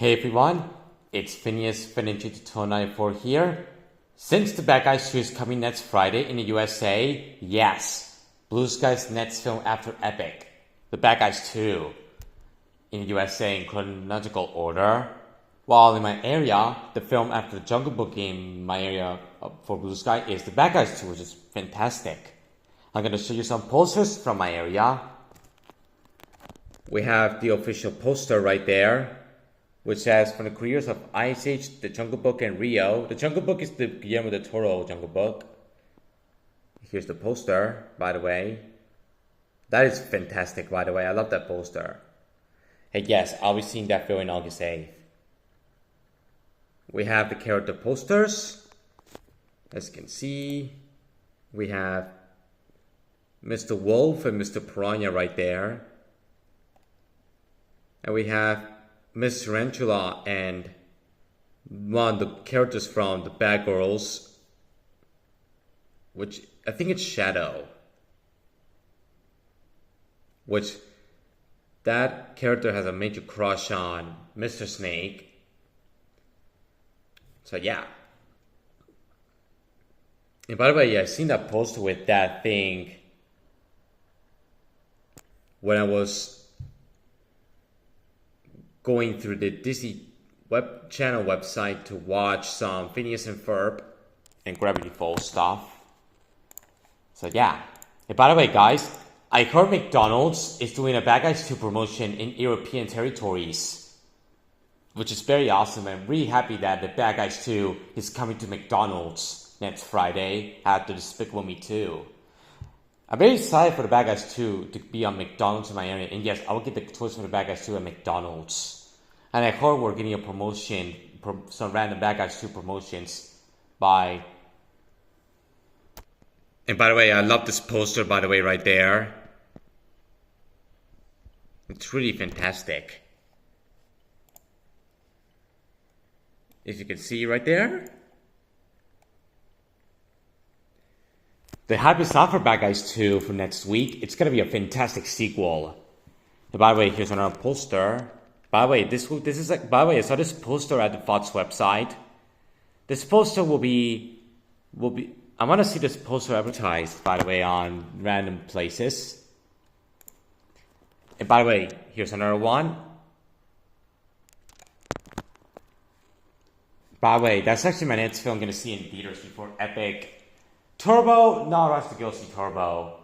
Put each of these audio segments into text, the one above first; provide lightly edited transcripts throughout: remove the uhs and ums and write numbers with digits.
Hey everyone, it's Phineas Fininity294 here. Since The Bad Guys 2 is coming next Friday in the USA, yes, Blue Sky's next film after Epic, The Bad Guys 2, in the USA in chronological order. While in my area, the film after The Jungle Book in my area for Blue Sky is The Bad Guys 2, which is fantastic. I'm going to show you some posters from my area. We have the official poster right there, which says, from the creators of Ice Age, The Jungle Book, and Rio. The Jungle Book is the Guillermo del Toro Jungle Book. Here's the poster, by the way. That is fantastic, by the way. I love that poster. Hey, yes, I'll be seeing that film on August 8th. We have the character posters. As you can see, we have Mr. Wolf and Mr. Piranha right there. And we have Miss Tarantula and one of the characters from the Bad Girls, which I think it's Shadow, which that character has a major crush on Mr. Snake. So yeah. And by the way, I've seen that poster with that thing when I was going through the Disney web channel website to watch some Phineas and Ferb and Gravity Falls stuff. So yeah. And by the way, guys, I heard McDonald's is doing a Bad Guys 2 promotion in European territories, which is very awesome. I'm really happy that the Bad Guys 2 is coming to McDonald's next Friday after Despicable Me 2. I'm very excited for the Bad Guys 2 to be on McDonald's in my area. And yes, I will get the choice for the Bad Guys 2 at McDonald's. And I heard we're getting a promotion, some random Bad Guys 2 promotions by... And by the way, I love this poster, by the way, right there. It's really fantastic. As you can see right there. The hype is out for Bad Guys 2 for next week. It's going to be a fantastic sequel. And by the way, here's another poster. By the way, I saw this poster at the Fox website. This poster will be, I want to see this poster advertised, by the way, on random places. And by the way, here's another one. By the way, that's actually my next film I'm going to see in theaters before Epic. Turbo, no rush to go see Turbo.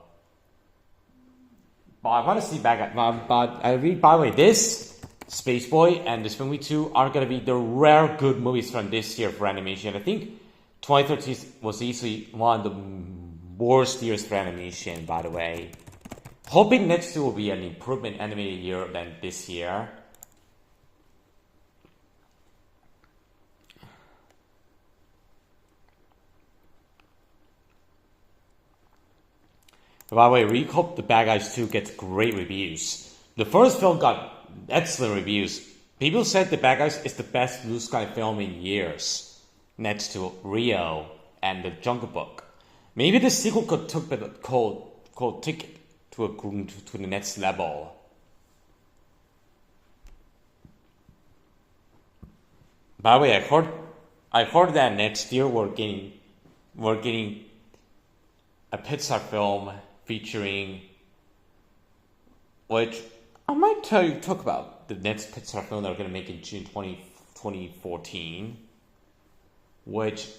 But I want to see Bad Guys. But I read, by the way, this Space Boy and this movie 2 are going to be the rare good movies from this year for animation. I think 2013 was easily one of the worst years for animation, by the way. Hoping next year will be an improvement animated year than this year. By the way, we hope The Bad Guys 2 gets great reviews. The first film got excellent reviews. People said The Bad Guys is the best Blue Sky film in years, next to Rio and The Jungle Book. Maybe the sequel could take it to the next level. By the way, I heard that next year we're getting a Pixar film featuring, which I might talk about the next Pixar film that we're going to make in June 2014, which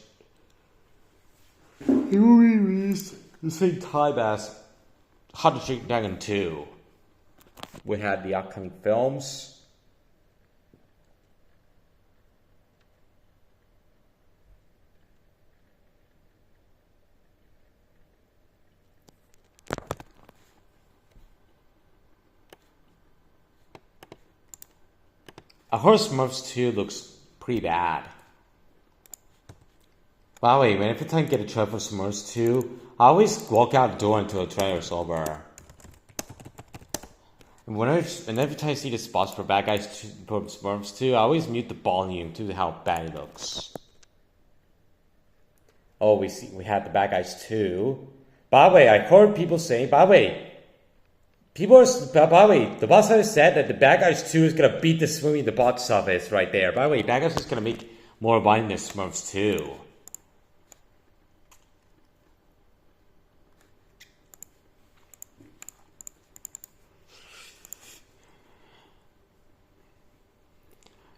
it will be released the same time as How to Train Your Dragon 2. We had the upcoming films. I heard Smurfs 2 looks pretty bad. By the way, every time I get a trailer for Smurfs 2, I always walk out the door until the trailer's over. And every time I see the spots for Bad Guys 2, for Smurfs 2, I always mute the volume to how bad it looks. Oh, we had the Bad Guys 2. By the way, I heard people say, By the way, the box office said that the Bad Guys 2 is gonna beat this movie in the box office right there. By the way, Bad Guys is gonna make more money than Smurfs 2.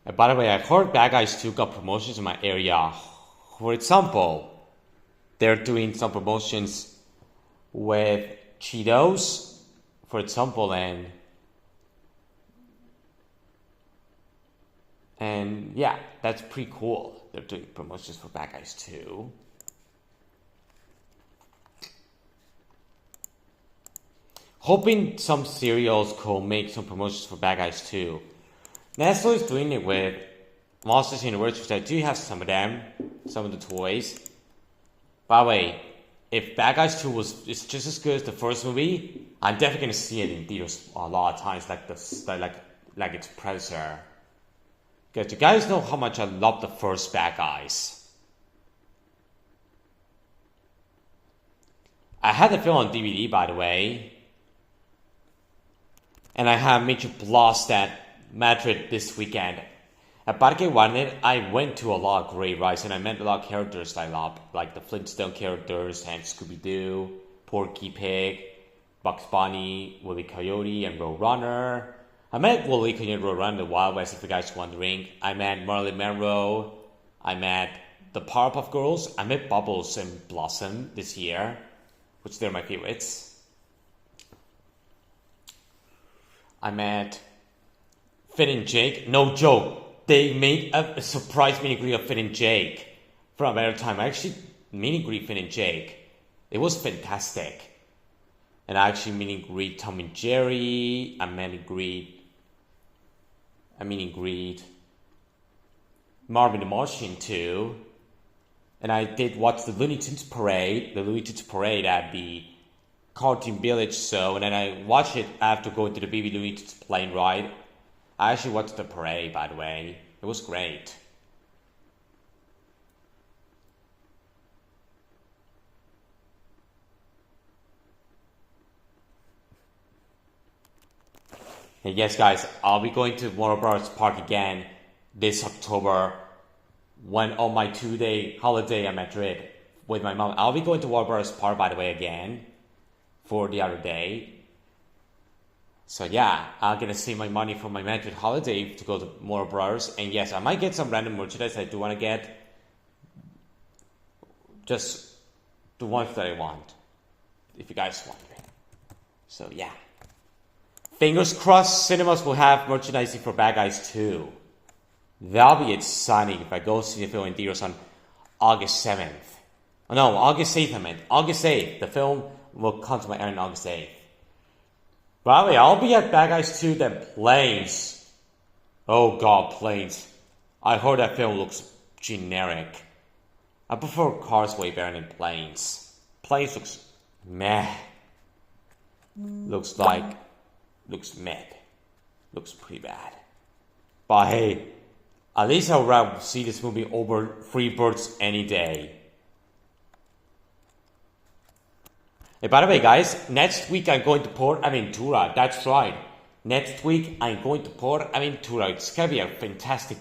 And by the way, I heard Bad Guys 2 got promotions in my area. For example, they're doing some promotions with Cheetos, for example, and yeah, that's pretty cool. They're doing promotions for Bad Guys 2. Hoping some cereals could make some promotions for Bad Guys 2. Nestle is doing it with Monsters University, which I do have some of them, some of the toys. By the way, if Bad Guys 2 is just as good as the first movie, I'm definitely gonna see it in theaters a lot of times, like its predecessor. Because you guys know how much I love the first Bad Guys. I had the film on DVD, by the way, and I have Major Blast at Madrid this weekend. At Parque Warner, I went to a lot of great rides and I met a lot of characters I love, like the Flintstone characters and Scooby-Doo, Porky Pig, Bugs Bunny, Willy Coyote, and Roadrunner. I met Willy Coyote and Roadrunner in the Wild West, if you guys are wondering. I met Marilyn Monroe. I met the Powerpuff Girls. I met Bubbles and Blossom this year, which they're my favorites. I met Finn and Jake. No joke. They made a surprise mini-greet of Finn and Jake from Better Time. I actually mini-greet Finn and Jake. It was fantastic. And I actually mini-greet Tom and Jerry. I mini-greet Marvin the Martian too. And I did watch the Looney Tunes Parade at the Cartoon Village show. And then I watched it after going to the Baby Looney Tunes plane ride. I actually watched the parade, by the way. It was great. And yes, guys, I'll be going to Warner Bros. Park again this October when on my 2-day holiday at Madrid with my mom. I'll be going to Warner Bros. Park, by the way, again for the other day. So yeah, I'm gonna save my money for my Madrid holiday to go to Warner Bros. And yes, I might get some random merchandise I do want to get. Just the ones that I want, if you guys want it. So yeah. Fingers crossed cinemas will have merchandising for Bad Guys 2. That'll be exciting if I go see the film in theaters on August 7th. Oh no, August 8th I meant. August 8th. The film will come to my end on August 8th. By the way, I'll be at Bad Guys 2 then Planes. Oh god, Planes. I heard that film looks generic. I prefer Cars way better than Planes. Planes looks meh. Looks meh. Looks pretty bad. But hey, at least I'd rather see this movie over Free Birds any day. Hey, by the way, guys, next week I'm going to Port Aventura. That's right. Next week I'm going to Port Aventura. It's gonna be a fantastic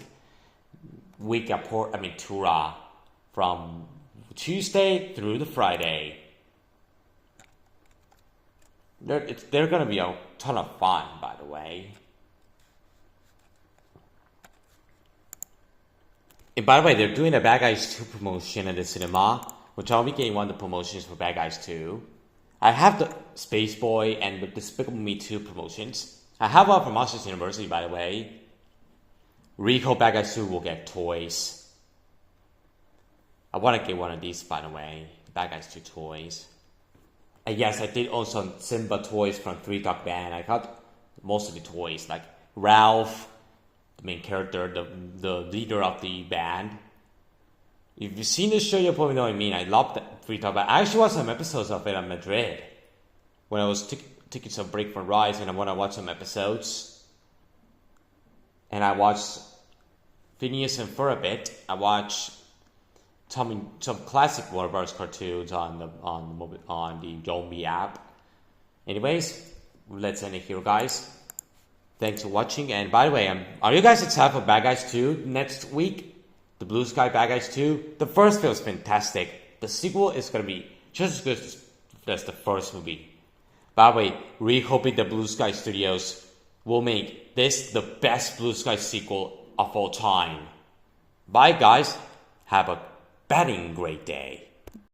week at Port Aventura from Tuesday through the Friday. They're gonna be a ton of fun, by the way. And by the way, they're doing a Bad Guys 2 promotion at the cinema, which I'll be getting one of the promotions for Bad Guys 2. I have the Space Boy and the Despicable Me 2 promotions. I have one from Monsters University, by the way. Rico Bad Guys 2 will get toys. I want to get one of these, by the way. Bad Guys 2 toys. And yes, I did own some Simba toys from Three Dog Band. I got most of the toys, like Ralph, the main character, the leader of the band. If you've seen this show, you'll probably know what I mean. I love that Three Dog Band. I actually watched some episodes of it in Madrid when I was taking some break from rides, and I want to watch some episodes. And I watched Phineas and Ferb a bit. I watched some classic Warner Bros. Cartoons on the Zombie app. Anyways, let's end it here, guys. Thanks for watching. And by the way, are you guys excited for Bad Guys 2 next week? The Blue Sky Bad Guys 2. The first film is fantastic. The sequel is gonna be just as good as the first movie. By the way, really hoping the Blue Sky Studios will make this the best Blue Sky sequel of all time. Bye, guys. Have a batting great day.